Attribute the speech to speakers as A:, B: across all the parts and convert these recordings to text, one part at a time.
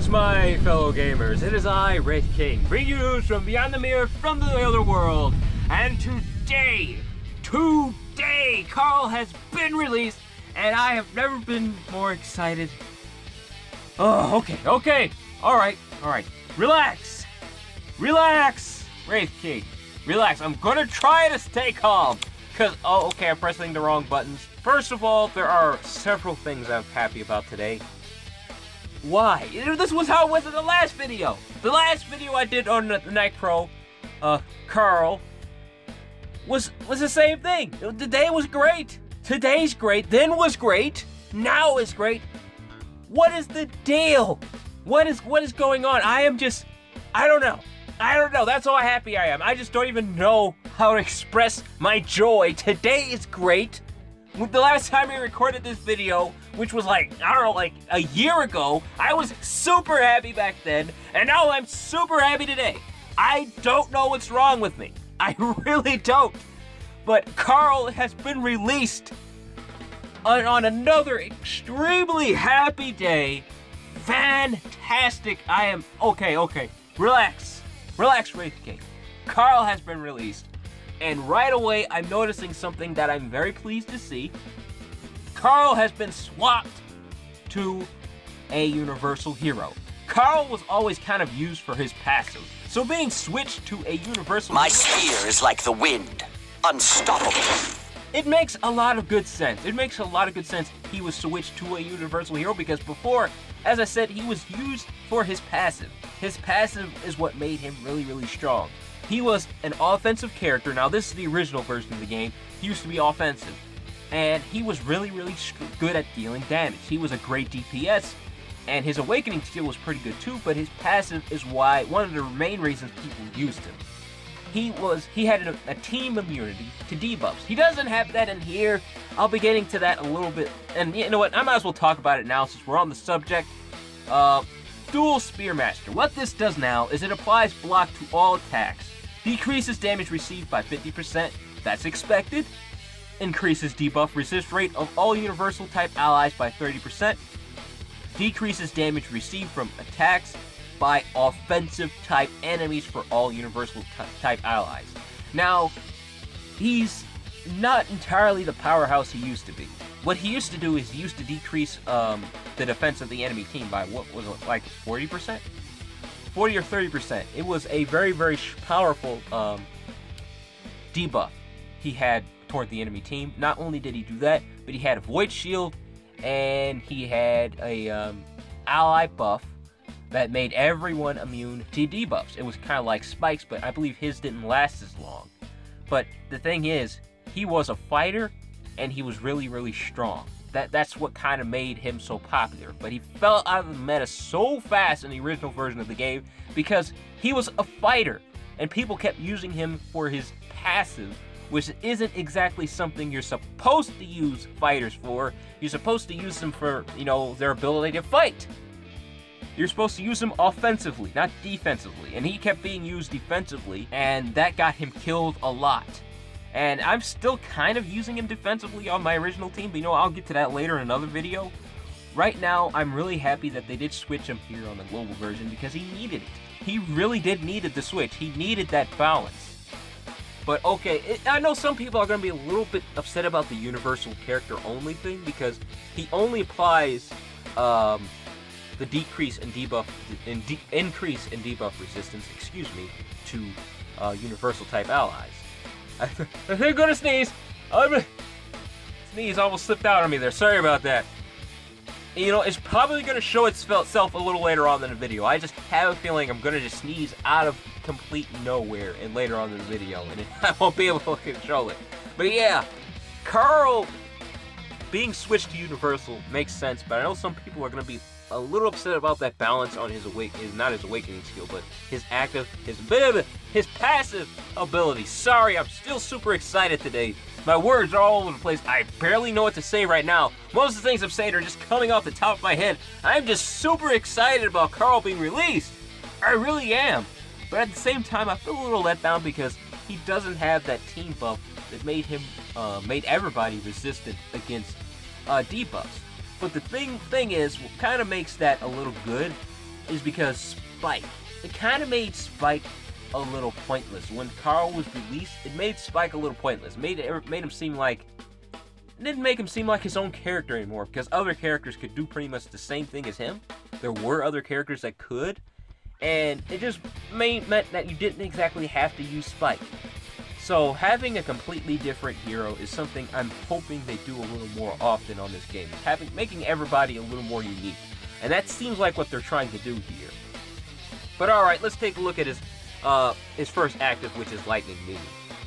A: Greetings, my fellow gamers. It is I, Wraith King, bringing you news from beyond the mirror, from the other world. And today, Karl has been released, and I have never been more excited. Oh, okay. All right. Relax, Wraith King. Relax. I'm gonna try to stay calm. I'm pressing the wrong buttons. First of all, there are several things I'm happy about today. Why? This was how it was in the last video. The last video I did on the Night Pro, Karl, was the same thing. The day was great. Today's great. Then was great. Now is great. What is the deal? What is going on? I don't know. That's how happy I am. I just don't even know how to express my joy. Today is great. The last time I recorded this video, which was like a year ago, I was super happy back then, and now I'm super happy today. I don't know what's wrong with me. I really don't. But Karl has been released on another extremely happy day. Fantastic. I am okay. Relax, Wraith King. Karl has been released. And right away, I'm noticing something that I'm very pleased to see. Karl has been swapped to a universal hero. Karl was always kind of used for his passive, so being switched to a universal
B: My spear is like the wind, unstoppable.
A: It makes a lot of good sense. He was switched to a universal hero because before, as I said, he was used for his passive. His passive is what made him really strong. He was an offensive character. Now, this is the original version of the game. He used to be offensive. And he was really good at dealing damage. He was a great DPS. And his awakening skill was pretty good too, but his passive is one of the main reasons people used him. He had a team immunity to debuffs. He doesn't have that in here. I'll be getting to that a little bit. And you know what? I might as well talk about it now since we're on the subject. Dual Spearmaster. What this does now is it applies block to all attacks. Decreases damage received by 50%, that's expected. Increases debuff resist rate of all universal type allies by 30%. Decreases damage received from attacks by offensive type enemies for all universal type allies. Now, he's not entirely the powerhouse he used to be. What he used to do is he used to decrease the defense of the enemy team by, what was it, like 40%? 40 or 30%. It was a very powerful debuff he had toward the enemy team. Not only did he do that, but he had a Void Shield, and he had a ally buff that made everyone immune to debuffs. It was kind of like spikes, but I believe his didn't last as long. But the thing is, he was a fighter, and he was really strong. That's what kind of made him so popular. But he fell out of the meta so fast in the original version of the game because he was a fighter, and people kept using him for his passive, which isn't exactly something you're supposed to use fighters for. You're supposed to use them for, their ability to fight. You're supposed to use him offensively, not defensively. And he kept being used defensively, and that got him killed a lot. And I'm still kind of using him defensively on my original team, but I'll get to that later in another video. Right now, I'm really happy that they did switch him here on the global version because he needed it. He really did needed the switch. He needed that balance. But okay, I know some people are going to be a little bit upset about the universal character only thing because he only applies the decrease in debuff, increase in debuff resistance, to universal type allies. I'm gonna sneeze. Sneeze almost slipped out on me there. Sorry about that. It's probably gonna show itself a little later on in the video. I just have a feeling I'm gonna just sneeze out of complete nowhere and later on in the video, and I won't be able to control it. But yeah, Karl being switched to universal makes sense, but I know some people are gonna be a little upset about that balance on his not his awakening skill, but his passive ability. Sorry, I'm still super excited today. My words are all over the place. I barely know what to say right now. Most of the things I'm saying are just coming off the top of my head. I'm just super excited about Karl being released. I really am. But at the same time, I feel a little let down because he doesn't have that team buff that made everybody resistant against debuffs. But the thing is, what kind of makes that a little good is because Spike. It kind of made Spike a little pointless. When Karl was released, it made Spike a little pointless. It made him seem like... It didn't make him seem like his own character anymore, because other characters could do pretty much the same thing as him. There were other characters that could, and it just meant that you didn't exactly have to use Spike. So having a completely different hero is something I'm hoping they do a little more often on this game. Making everybody a little more unique. And that seems like what they're trying to do here. But alright, let's take a look at his first active, which is Lightning Beam.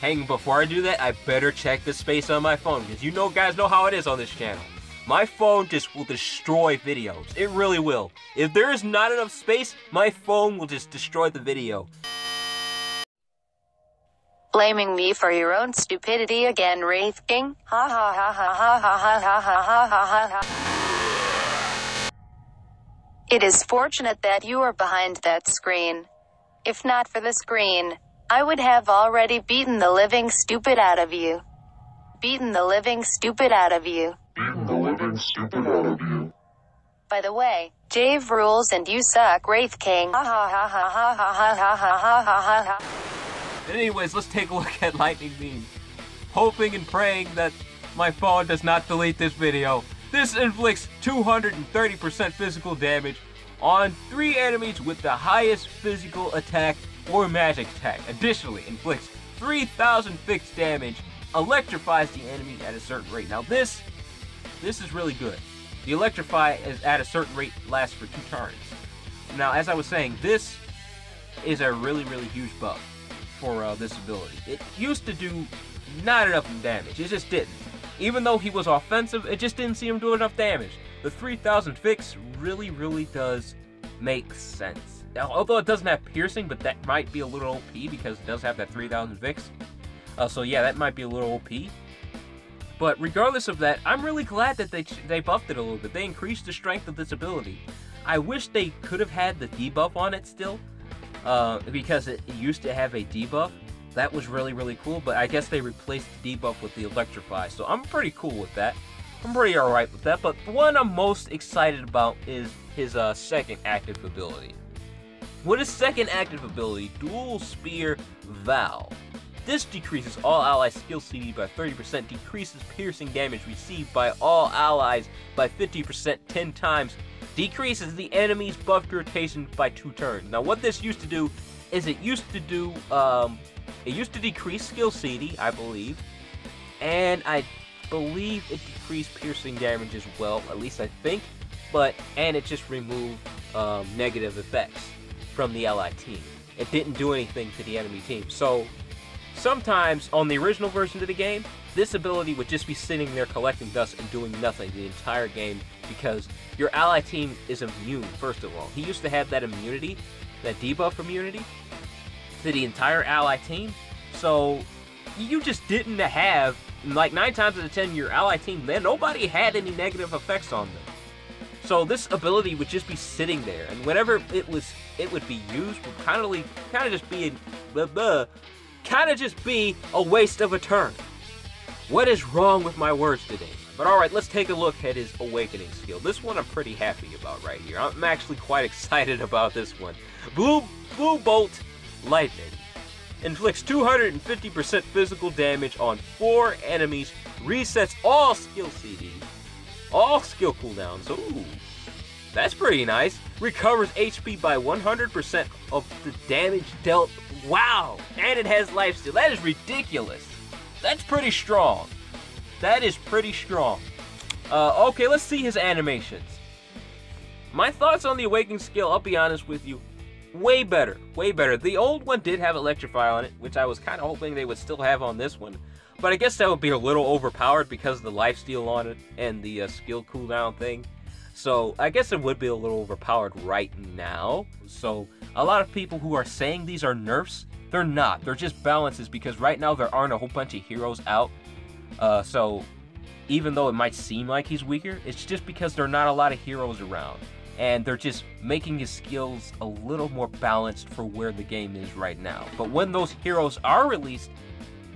A: Hang, before I do that, I better check the space on my phone, because you guys know how it is on this channel. My phone just will destroy videos. It really will. If there is not enough space, my phone will just destroy the video.
C: Blaming me for your own stupidity again, Wraith King? Ha ha ha ha ha ha ha ha ha ha ha ha. It is fortunate that you are behind that screen. If not for the screen, I would have already beaten the living stupid out of you. Beaten the living stupid out of you.
D: Beaten the living stupid out of you.
C: By the way, Dave rules and you suck, Wraith King. Ha ha ha ha ha ha ha ha ha ha ha ha.
A: Anyways, let's take a look at Lightning Beam. Hoping and praying that my phone does not delete this video. This inflicts 230% physical damage on 3 enemies with the highest physical attack or magic attack. Additionally, inflicts 3,000 fixed damage, electrifies the enemy at a certain rate. Now this is really good. The electrify is at a certain rate lasts for 2 turns. Now, as I was saying, this is a really huge buff for this ability. It used to do not enough damage. It just didn't. Even though he was offensive, it just didn't seem to do enough damage. The 3,000 fix really does make sense. Now, although it doesn't have piercing, but that might be a little OP because it does have that 3,000 fix. So yeah, that might be a little OP. But regardless of that, I'm really glad that they buffed it a little bit. They increased the strength of this ability. I wish they could have had the debuff on it still. Because it used to have a debuff. That was really cool, but I guess they replaced the debuff with the electrify, so I'm pretty cool with that. I'm pretty alright with that, but the one I'm most excited about is his second active ability. With his second active ability, Dual Spear Vow. This decreases all ally skill CD by 30%, decreases piercing damage received by all allies by 50% 10 times, decreases the enemy's buffed rotation by 2 turns. Now what this used to do is it used to decrease skill CD, I believe, and I believe it decreased piercing damage as well, at least I think, and it just removed negative effects from the ally team. It didn't do anything to the enemy team. So sometimes on the original version of the game, this ability would just be sitting there collecting dust and doing nothing the entire game because your ally team is immune, first of all. He used to have that immunity, that debuff immunity, to the entire ally team. So you just didn't have, like 9 times out of 10, your ally team, man, nobody had any negative effects on them. So this ability would just be sitting there, and whenever it would be used, would kind of just be a waste of a turn. What is wrong with my words today? But alright, let's take a look at his Awakening skill. This one I'm pretty happy about right here. I'm actually quite excited about this one. Blue Bolt Lightning. Inflicts 250% physical damage on 4 enemies. Resets all skill CD. All skill cooldowns. Ooh, that's pretty nice. Recovers HP by 100% of the damage dealt. Wow! And it has lifesteal. That is ridiculous. That's pretty strong. That is pretty strong. Okay, let's see his animations. My thoughts on the Awakening skill, I'll be honest with you, way better. Way better. The old one did have Electrify on it, which I was kind of hoping they would still have on this one. But I guess that would be a little overpowered because of the lifesteal on it and the skill cooldown thing. So I guess it would be a little overpowered right now. So a lot of people who are saying these are nerfs, they're not. They're just balances because right now there aren't a whole bunch of heroes out. So even though it might seem like he's weaker, it's just because there are not a lot of heroes around. And they're just making his skills a little more balanced for where the game is right now. But when those heroes are released,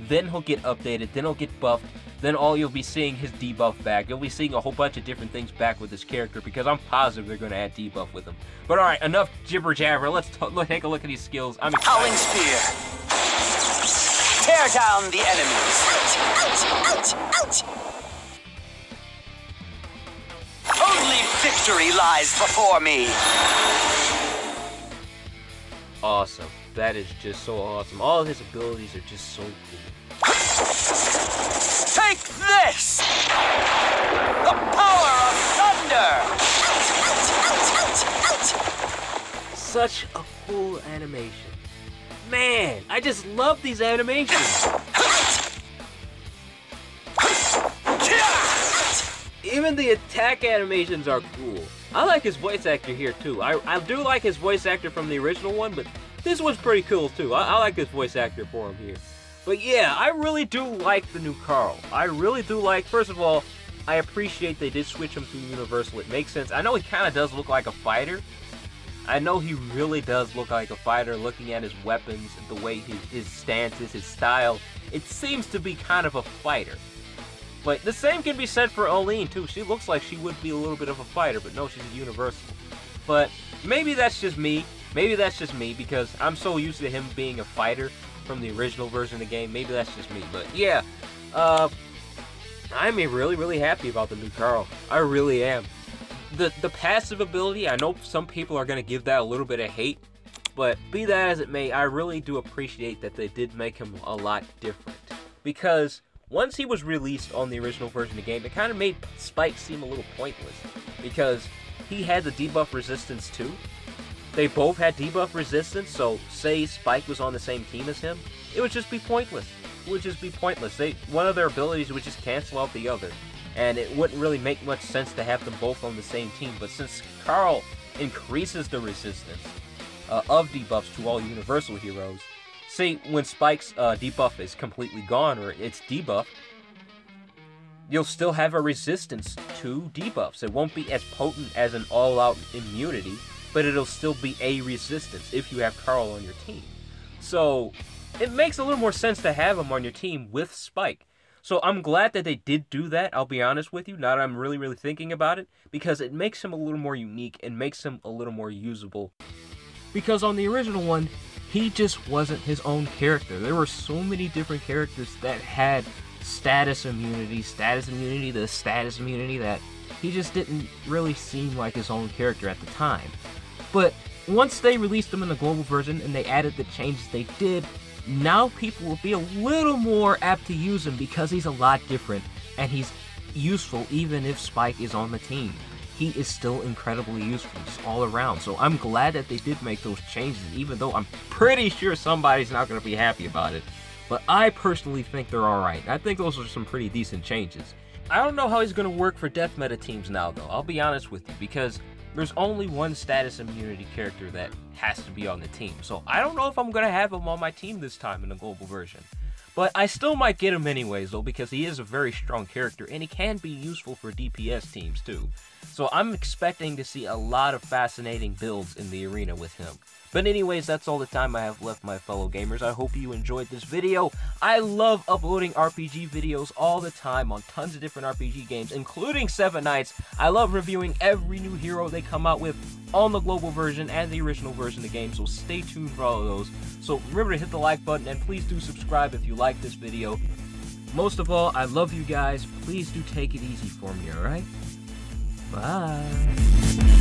A: then he'll get updated, then he'll get buffed, then all you'll be seeing his debuff back. You'll be seeing a whole bunch of different things back with this character because I'm positive they're going to add debuff with him. But alright, enough jibber jabber. Let's take a look at these skills. I'm excited.
B: Howling Spear. Tear down the enemies. Ouch! Ouch! Ouch! Only victory lies before me.
A: Awesome. That is just so awesome. All of his abilities are just so cool.
B: Take this! The power of thunder!
A: Such a cool animation. Man, I just love these animations. Even the attack animations are cool. I like his voice actor here too. I do like his voice actor from the original one, but this one's pretty cool too. I like this voice actor for him here. But yeah, I really do like the new Karl. I really do like, first of all, I appreciate they did switch him to Universal. It makes sense. I know he kind of does look like a fighter. I know he really does look like a fighter, looking at his weapons, the way his stances, his style. It seems to be kind of a fighter. But the same can be said for Olene too. She looks like she would be a little bit of a fighter, but no, she's a Universal. But maybe that's just me. Maybe that's just me because I'm so used to him being a fighter from the original version of the game. Maybe that's just me. But yeah, I'm really, really happy about the new Karl. I really am. The passive ability, I know some people are going to give that a little bit of hate, but be that as it may, I really do appreciate that they did make him a lot different. Because once he was released on the original version of the game, it kind of made Spike seem a little pointless. Because he had the debuff resistance too. They both had debuff resistance, so say Spike was on the same team as him, it would just be pointless. It would just be pointless. One of their abilities would just cancel out the other. And it wouldn't really make much sense to have them both on the same team. But since Karl increases the resistance of debuffs to all Universal heroes, see, when Spike's debuff is completely gone, or it's debuffed, you'll still have a resistance to debuffs. It won't be as potent as an all-out immunity, but it'll still be a resistance if you have Karl on your team. So, it makes a little more sense to have him on your team with Spike. So I'm glad that they did do that, I'll be honest with you, now that I'm really, really thinking about it, because it makes him a little more unique and makes him a little more usable. Because on the original one, he just wasn't his own character. There were so many different characters that had status immunity, that he just didn't really seem like his own character at the time. But once they released him in the global version and they added the changes they did, now people will be a little more apt to use him because he's a lot different and he's useful even if Spike is on the team. He is still incredibly useful just all around. So I'm glad that they did make those changes, even though I'm pretty sure somebody's not going to be happy about it. But I personally think they're alright. I think those are some pretty decent changes. I don't know how he's going to work for death meta teams now though, I'll be honest with you, because there's only one status immunity character that has to be on the team. So I don't know if I'm going to have him on my team this time in the global version. But I still might get him anyways though, because he is a very strong character and he can be useful for DPS teams too. So I'm expecting to see a lot of fascinating builds in the arena with him. But anyways, that's all the time I have left, my fellow gamers. I hope you enjoyed this video. I love uploading RPG videos all the time on tons of different RPG games, including Seven Knights. I love reviewing every new hero they come out with on the global version and the original version of the game, so stay tuned for all of those. So remember to hit the like button, and please do subscribe if you like this video. Most of all, I love you guys. Please do take it easy for me, alright? Bye.